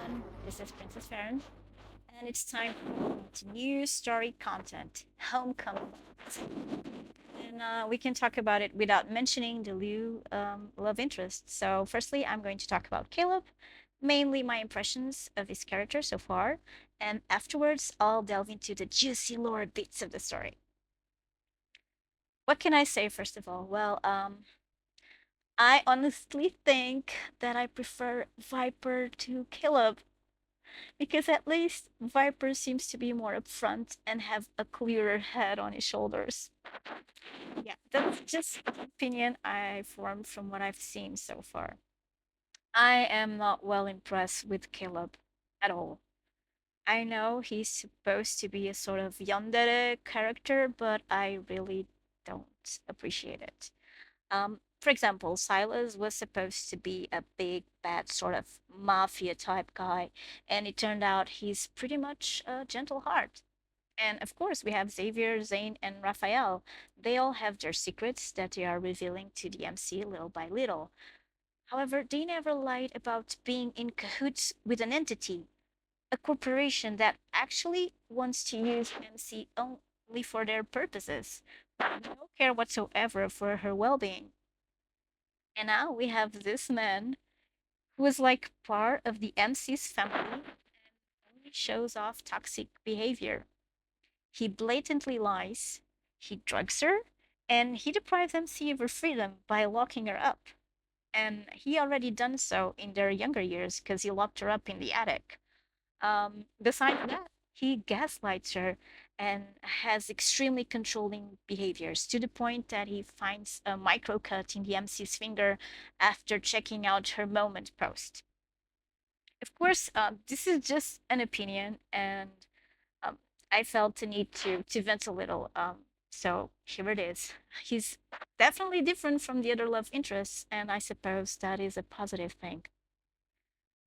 everyone. This is Princess Farron, and it's time to new story content, Homecoming. And we can talk about it without mentioning the Liu love interest. So, firstly, I'm going to talk about Caleb, mainly my impressions of his character so far, and afterwards, I'll delve into the juicy lore bits of the story. What can I say, first of all? I honestly think that I prefer Viper to Caleb because at least Viper seems to be more upfront and have a clearer head on his shoulders. Yeah, that's just an opinion I formed from what I've seen so far. I am not well impressed with Caleb at all. I know he's supposed to be a sort of yandere character, but I really don't appreciate it. For example, Silas was supposed to be a big, bad sort of mafia type guy, and it turned out he's pretty much a gentle heart. And of course, we have Xavier, Zane, and Raphael. They all have their secrets that they are revealing to the MC little by little. However, they never lied about being in cahoots with an entity, a corporation that actually wants to use MC only for their purposes. No care whatsoever for her well being. And now we have this man who is like part of the MC's family and only shows off toxic behavior. He blatantly lies, he drugs her, and he deprives MC of her freedom by locking her up. And he already done so in their younger years because he locked her up in the attic. Besides that, he gaslights her and has extremely controlling behaviors to the point that he finds a microcut in the MC's finger after checking out her moment post. Of course, this is just an opinion, and um, I felt the need to vent a little. So here it is. He's definitely different from the other love interests, and I suppose that is a positive thing.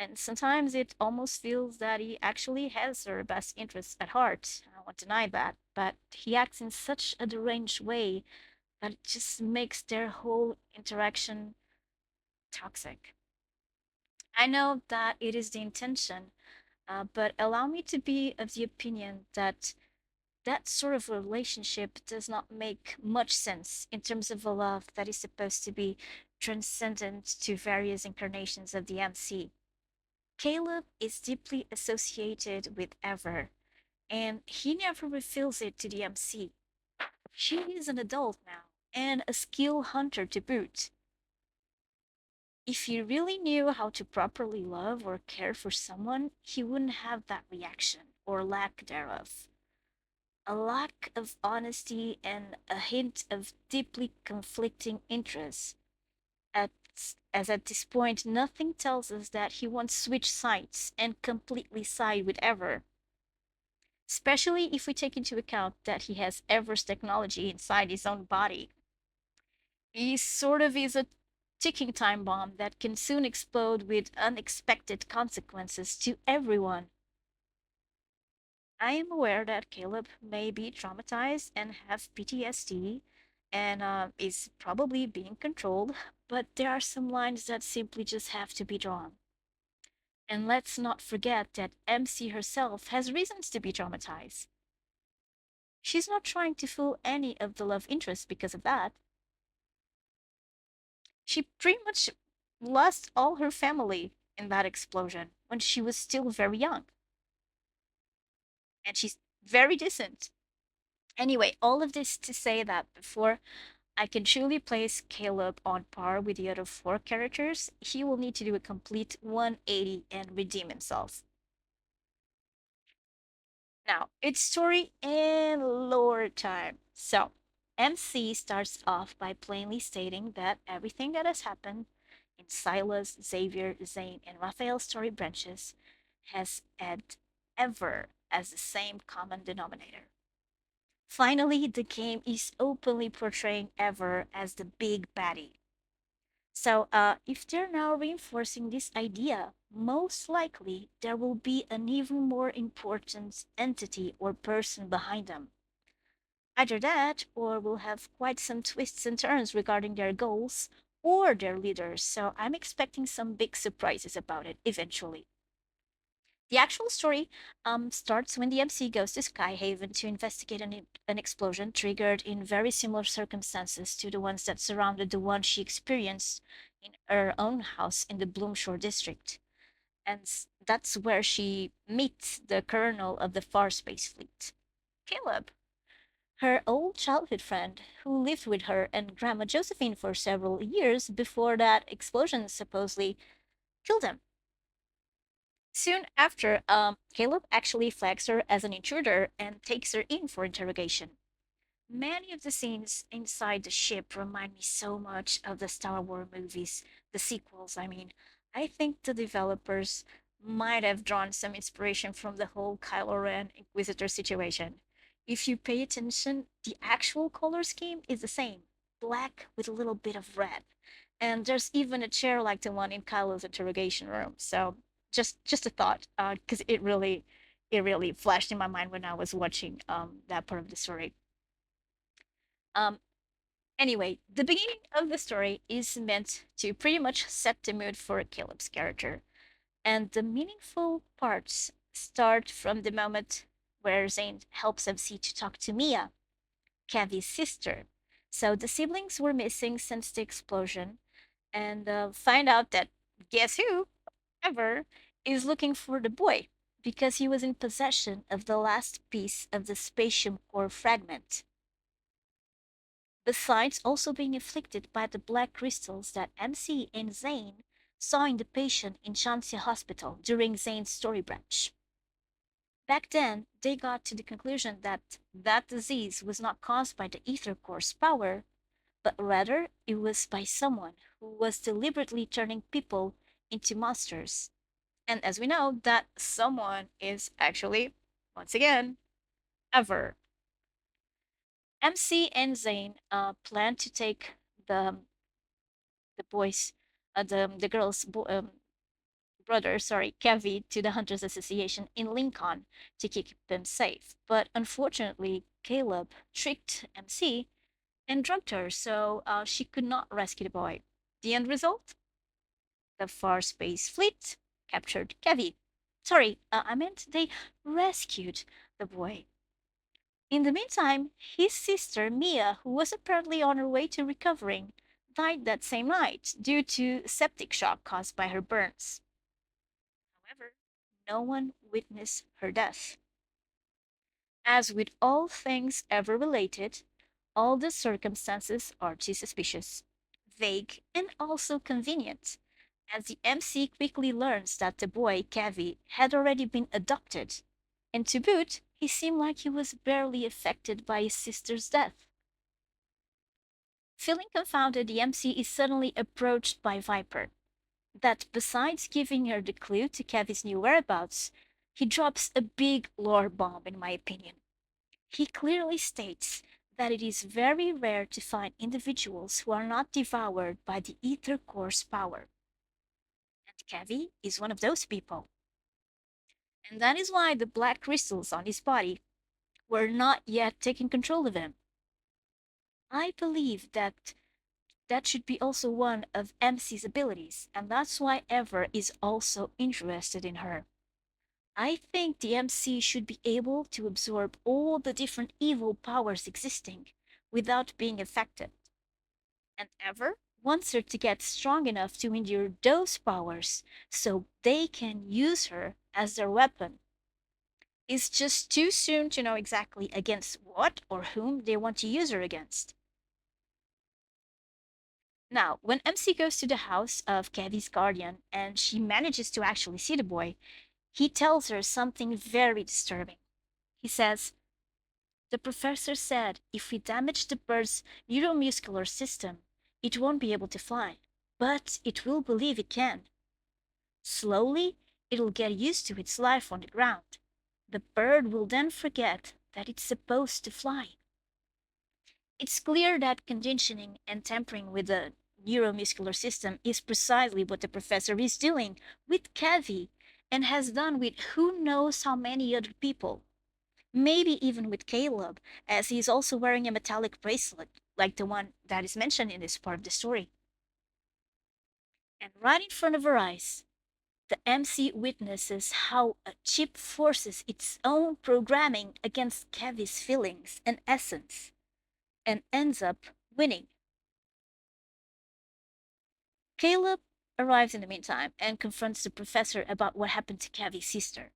And sometimes it almost feels that he actually has her best interests at heart. I won't deny that, but he acts in such a deranged way that it just makes their whole interaction toxic. I know that it is the intention, but allow me to be of the opinion that that sort of relationship does not make much sense in terms of a love that is supposed to be transcendent to various incarnations of the MC. Caleb is deeply associated with Ever, and he never reveals it to the MC. She is an adult now, and a skill hunter to boot. If he really knew how to properly love or care for someone, he wouldn't have that reaction, or lack thereof. A lack of honesty and a hint of deeply conflicting interests. At, as at this point, nothing tells us that he won't switch sides and completely side with Ever, especially if we take into account that he has Ever's technology inside his own body. He sort of is a ticking time bomb that can soon explode with unexpected consequences to everyone. I am aware that Caleb may be traumatized and have PTSD and is probably being controlled, but there are some lines that simply just have to be drawn. And let's not forget that MC herself has reasons to be traumatized. She's not trying to fool any of the love interests because of that. She pretty much lost all her family in that explosion when she was still very young. And she's very decent. Anyway, all of this to say that before I can truly place Caleb on par with the other four characters, he will need to do a complete 180 and redeem himself. Now, it's story and lore time. So, MC starts off by plainly stating that everything that has happened in Silas, Xavier, Zane, and Raphael's story branches has had ever as the same common denominator. Finally, the game is openly portraying Ever as the big baddie. So, if they're now reinforcing this idea, most likely there will be an even more important entity or person behind them. Either that, or we'll have quite some twists and turns regarding their goals or their leaders. So, I'm expecting some big surprises about it eventually. The actual story starts when the MC goes to Skyhaven to investigate an explosion triggered in very similar circumstances to the ones that surrounded the one she experienced in her own house in the Bloomshore district. And that's where she meets the colonel of the Far Space Fleet, Caleb, her old childhood friend who lived with her and Grandma Josephine for several years before that explosion supposedly killed him. Soon after, Caleb actually flags her as an intruder and takes her in for interrogation. Many of the scenes inside the ship remind me so much of the Star Wars movies, the sequels, I mean. I think the developers might have drawn some inspiration from the whole Kylo Ren Inquisitor situation. If you pay attention, the actual color scheme is the same, black with a little bit of red. And there's even a chair like the one in Kylo's interrogation room. So just a thought, because it really flashed in my mind when I was watching that part of the story. Um, Anyway, the beginning of the story is meant to pretty much set the mood for Caleb's character, and the meaningful parts start from the moment where Zane helps MC to talk to Mia, Kevy's sister. So the siblings were missing since the explosion, and find out that guess who ever is looking for the boy because he was in possession of the last piece of the spatium core fragment, besides also being afflicted by the black crystals that MC and Zane saw in the patient in Shanxia Hospital during Zane's story branch. Back then, they got to the conclusion that that disease was not caused by the ether core's power, but rather it was by someone who was deliberately turning people into monsters. And as we know, that someone is actually, once again, ever. MC and Zane plan to take the boys, the girls' brother, sorry, Kevin, to the Hunters Association in Lincoln to keep them safe. But unfortunately, Caleb tricked MC and drugged her, so she could not rescue the boy. The end result? The Far Space Fleet captured Kevin. Sorry, I meant they rescued the boy. In the meantime, his sister Mia, who was apparently on her way to recovering, died that same night due to septic shock caused by her burns. However, no one witnessed her death. As with all things ever related, all the circumstances are too suspicious, vague, and also convenient, as the MC quickly learns that the boy, Kavi, had already been adopted, and to boot, he seemed like he was barely affected by his sister's death. Feeling confounded, the MC is suddenly approached by Viper, that besides giving her the clue to Kevin's new whereabouts, he drops a big lore bomb, in my opinion. He clearly states that it is very rare to find individuals who are not devoured by the ether core's power. And Kevin is one of those people. And that is why the black crystals on his body were not yet taking control of him. I believe that that should be also one of MC's abilities, and that's why Ever is also interested in her. I think the MC should be able to absorb all the different evil powers existing without being affected. And Ever wants her to get strong enough to endure those powers so they can use her as their weapon. It's just too soon to know exactly against what or whom they want to use her against. Now, when MC goes to the house of Kevy's guardian and she manages to actually see the boy, he tells her something very disturbing. He says, "The professor said if we damage the bird's neuromuscular system, it won't be able to fly, but it will believe it can. Slowly, it'll get used to its life on the ground. The bird will then forget that it's supposed to fly." It's clear that conditioning and tampering with the neuromuscular system is precisely what the professor is doing with Kavi and has done with who knows how many other people. Maybe even with Caleb, as he is also wearing a metallic bracelet like the one that is mentioned in this part of the story. And right in front of her eyes, The MC witnesses how a chip forces its own programming against Kevy's feelings and essence and ends up winning. Caleb arrives in the meantime and confronts the professor about what happened to Kevy's sister.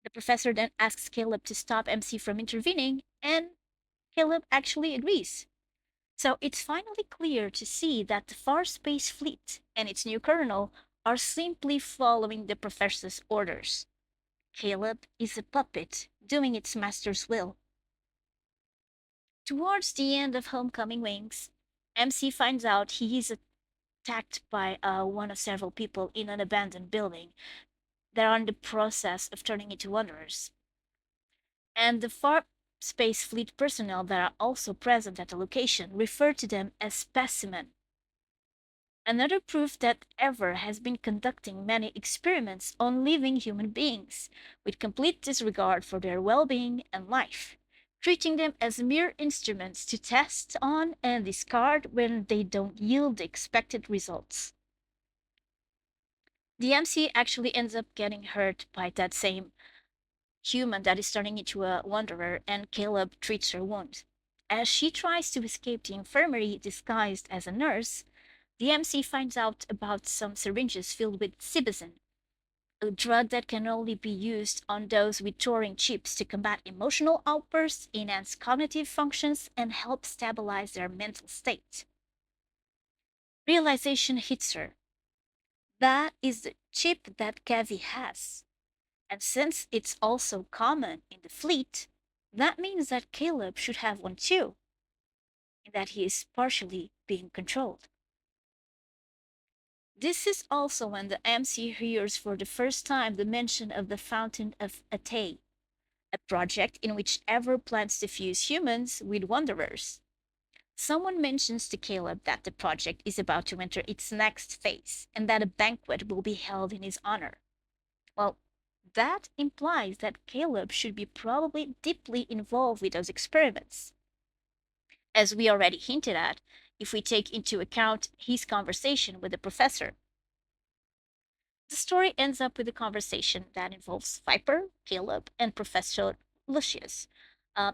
The professor then asks Caleb to stop MC from intervening, and Caleb actually agrees. So it's finally clear to see that the Far Space Fleet and its new colonel are simply following the professor's orders. Caleb is a puppet doing its master's will. Towards the end of Homecoming Wings, MC finds out he is attacked by one of several people in an abandoned building that are in the process of turning into wanderers. And the Far Space Fleet personnel that are also present at the location refer to them as specimen. Another proof that Ever has been conducting many experiments on living human beings, with complete disregard for their well being and life, treating them as mere instruments to test on and discard when they don't yield the expected results. The MC actually ends up getting hurt by that same human that is turning into a wanderer, and Caleb treats her wound. As she tries to escape the infirmary disguised as a nurse, the MC finds out about some syringes filled with Cibizin, a drug that can only be used on those with Turing chips to combat emotional outbursts, enhance cognitive functions, and help stabilize their mental state. Realization hits her. That is the chip that Kavi has. And since it's also common in the fleet, that means that Caleb should have one too, and that he is partially being controlled. This is also when the MC hears for the first time the mention of the Fountain of Atei, a project in which Ever plans to fuse humans with wanderers. Someone mentions to Caleb that the project is about to enter its next phase and that a banquet will be held in his honor. Well, that implies that Caleb should be probably deeply involved with those experiments. As we already hinted at, if we take into account his conversation with the professor. The story ends up with a conversation that involves Viper, Caleb, and Professor Lucius.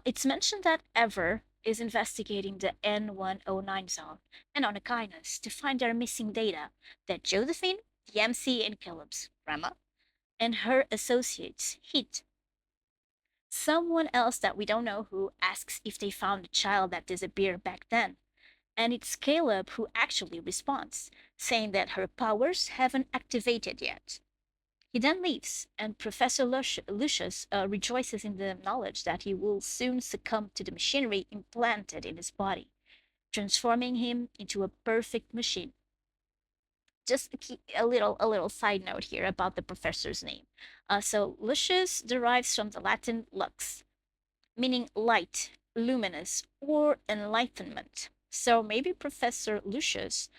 It's mentioned that Ever is investigating the N109 zone and on a kindness to find their missing data that Josephine, the MC, and Caleb's grandma, and her associates hid. Someone else that we don't know who asks if they found a child that disappeared back then, and it's Caleb who actually responds, saying that her powers haven't activated yet. He then leaves, and Professor Lucius rejoices in the knowledge that he will soon succumb to the machinery implanted in his body, transforming him into a perfect machine. Just a little side note here about the professor's name. So Lucius derives from the Latin lux, meaning light, luminous, or enlightenment. So maybe Professor Lucius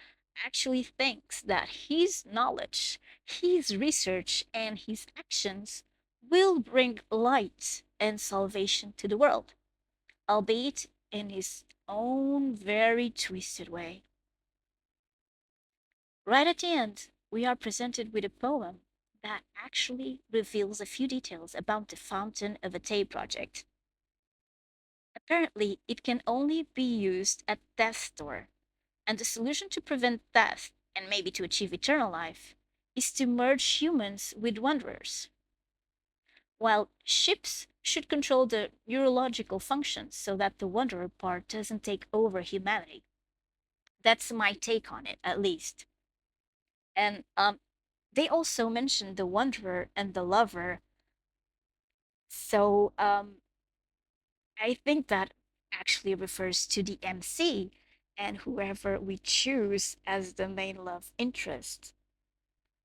actually thinks that his knowledge, his research, and his actions will bring light and salvation to the world, albeit in his own very twisted way. Right at the end, we are presented with a poem that actually reveals a few details about the Fountain of Atei project. Apparently, it can only be used at death's door, and the solution to prevent death, and maybe to achieve eternal life, is to merge humans with wanderers. While ships should control the neurological functions so that the wanderer part doesn't take over humanity. That's my take on it, at least. And they also mentioned the wanderer and the lover. So I think that actually refers to the MC and whoever we choose as the main love interest.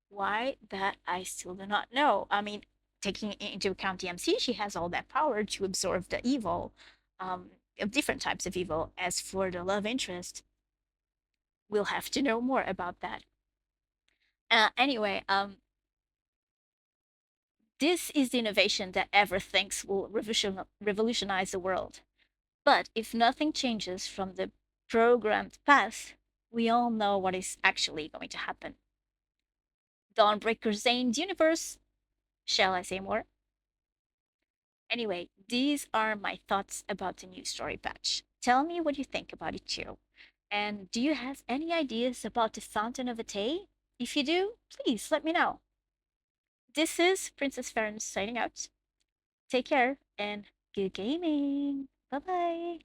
Why? That I still do not know. I mean, taking into account the MC, she has all that power to absorb the evil, of different types of evil. As for the love interest, we'll have to know more about that. Anyway, this is the innovation that Ever thinks will revolutionize the world. But if nothing changes from the programmed path, we all know what is actually going to happen. Dawnbreaker Zane's universe. Shall I say more? Anyway, these are my thoughts about the new story patch. Tell me what you think about it too. And do you have any ideas about the Fountain of Atei? If you do, please let me know. This is Princess Farron signing out. Take care and good gaming. Bye bye.